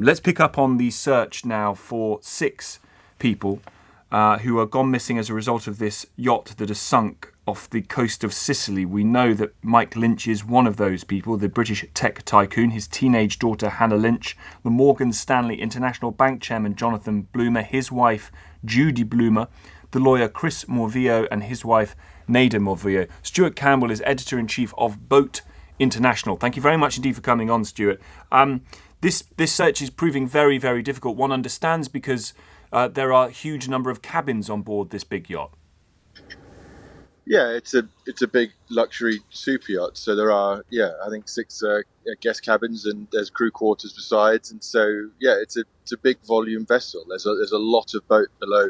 Let's pick up on the search now for 6 people who are gone missing as a result of this yacht that has sunk off the coast of Sicily. We know that Mike Lynch is one of those people, the British tech tycoon, his teenage daughter Hannah Lynch, the Morgan Stanley International Bank chairman Jonathan Bloomer, his wife Judy Bloomer, the lawyer Chris Morvillo and his wife Neda Morvillo. Stuart Campbell is editor-in-chief of Boat International. Thank you very much indeed for coming on, Stuart. This search is proving very, very difficult. One understands because there are a huge number of cabins on board this big yacht. Yeah, it's a big luxury super yacht. So there are, I think 6 guest cabins, and there's crew quarters besides. And so, it's a big volume vessel. There's a lot of boat below,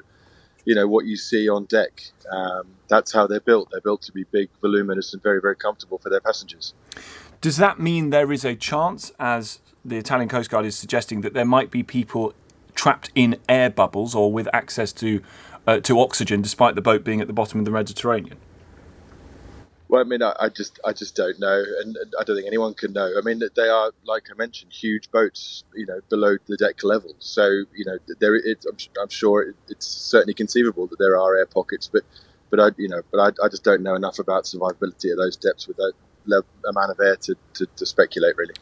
what you see on deck. That's how they're built. They're built to be big, voluminous, and very, very comfortable for their passengers. Does that mean there is a chance, as the Italian Coast Guard is suggesting, that there might be people trapped in air bubbles or with access to oxygen, despite the boat being at the bottom of the Mediterranean? Well, I mean, I just don't know, and I don't think anyone can know. I mean, they are, like I mentioned, huge boats, below the deck level. So, I'm sure it's certainly conceivable that there are air pockets, but I just don't know enough about survivability at those depths with that amount of air to speculate, really.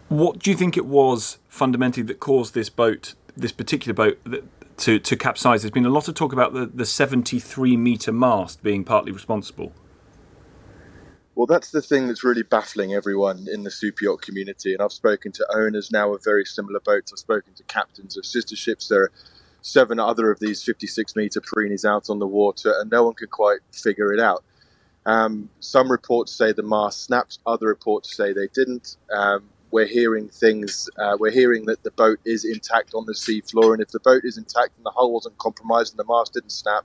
What do you think it was fundamentally that caused this particular boat, to capsize? There's been a lot of talk about the 73-metre mast being partly responsible. Well, that's the thing that's really baffling everyone in the super yacht community. And I've spoken to owners now of very similar boats. I've spoken to captains of sister ships. There are 7 other of these 56-metre Perinis out on the water, and no one can quite figure it out. Some reports say the mast snapped. Other reports say they didn't. We're hearing things. We're hearing that the boat is intact on the seafloor, and if the boat is intact and the hull wasn't compromised and the mast didn't snap,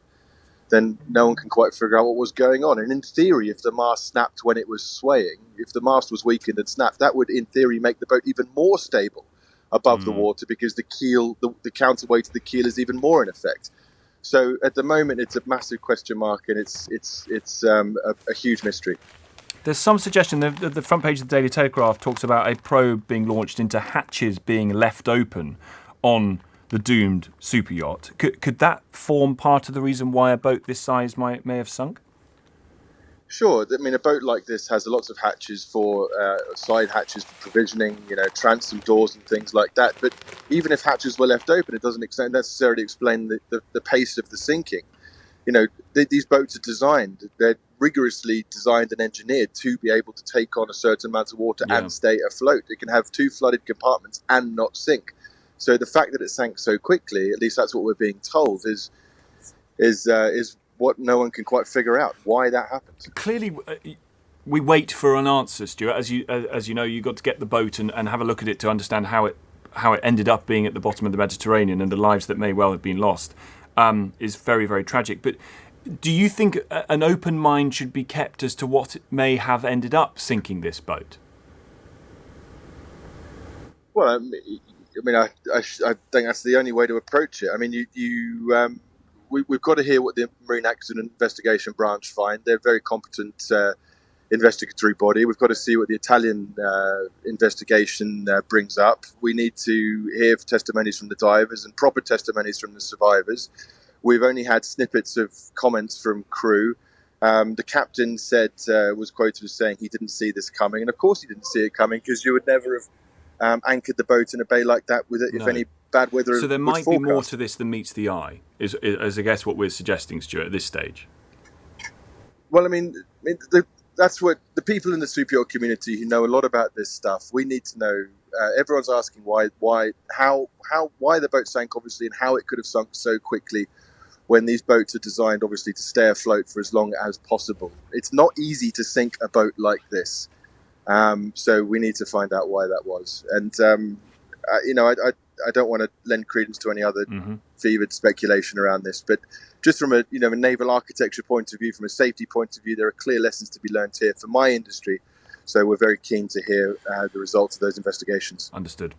then no one can quite figure out what was going on. And in theory, if the mast snapped when it was swaying, if the mast was weakened and snapped, that would, in theory, make the boat even more stable above the water, because the keel, the counterweight of the keel, is even more in effect. So at the moment, it's a massive question mark, and it's a huge mystery. There's some suggestion that the front page of the Daily Telegraph talks about a probe being launched into hatches being left open on the doomed super yacht. Could that form part of the reason why a boat this size may have sunk? Sure. I mean, a boat like this has lots of hatches for side hatches for provisioning, transom doors and things like that. But even if hatches were left open, it doesn't necessarily explain the pace of the sinking. These boats are designed, they're rigorously designed and engineered to be able to take on a certain amount of water and stay afloat. It can have 2 flooded compartments and not sink. So the fact that it sank so quickly, at least that's what we're being told, is what no one can quite figure out, why that happened. Clearly, we wait for an answer, Stuart. As you know, you got to get the boat and have a look at it to understand how it ended up being at the bottom of the Mediterranean, and the lives that may well have been lost is very, very tragic. But do you think an open mind should be kept as to what may have ended up sinking this boat? Well, I think that's the only way to approach it. I mean, we've got to hear what the Marine Accident Investigation Branch find. They're a very competent investigatory body. We've got to see what the Italian investigation brings up. We need to hear testimonies from the divers and proper testimonies from the survivors. We've only had snippets of comments from crew. The captain was quoted as saying he didn't see this coming. And of course he didn't see it coming, because you would never have anchored the boat in a bay like that with it if any bad weather. So there might be more to this than meets the eye, is I guess what we're suggesting, Stuart, at this stage. Well, I mean, that's what the people in the super yacht community who know a lot about this stuff, we need to know. Everyone's asking why the boat sank, obviously, and how it could have sunk so quickly when these boats are designed, obviously, to stay afloat for as long as possible. It's not easy to sink a boat like this. So we need to find out why that was. And, I don't want to lend credence to any other fevered speculation around this, but just from a naval architecture point of view, from a safety point of view, there are clear lessons to be learned here for my industry. So we're very keen to hear the results of those investigations. Understood.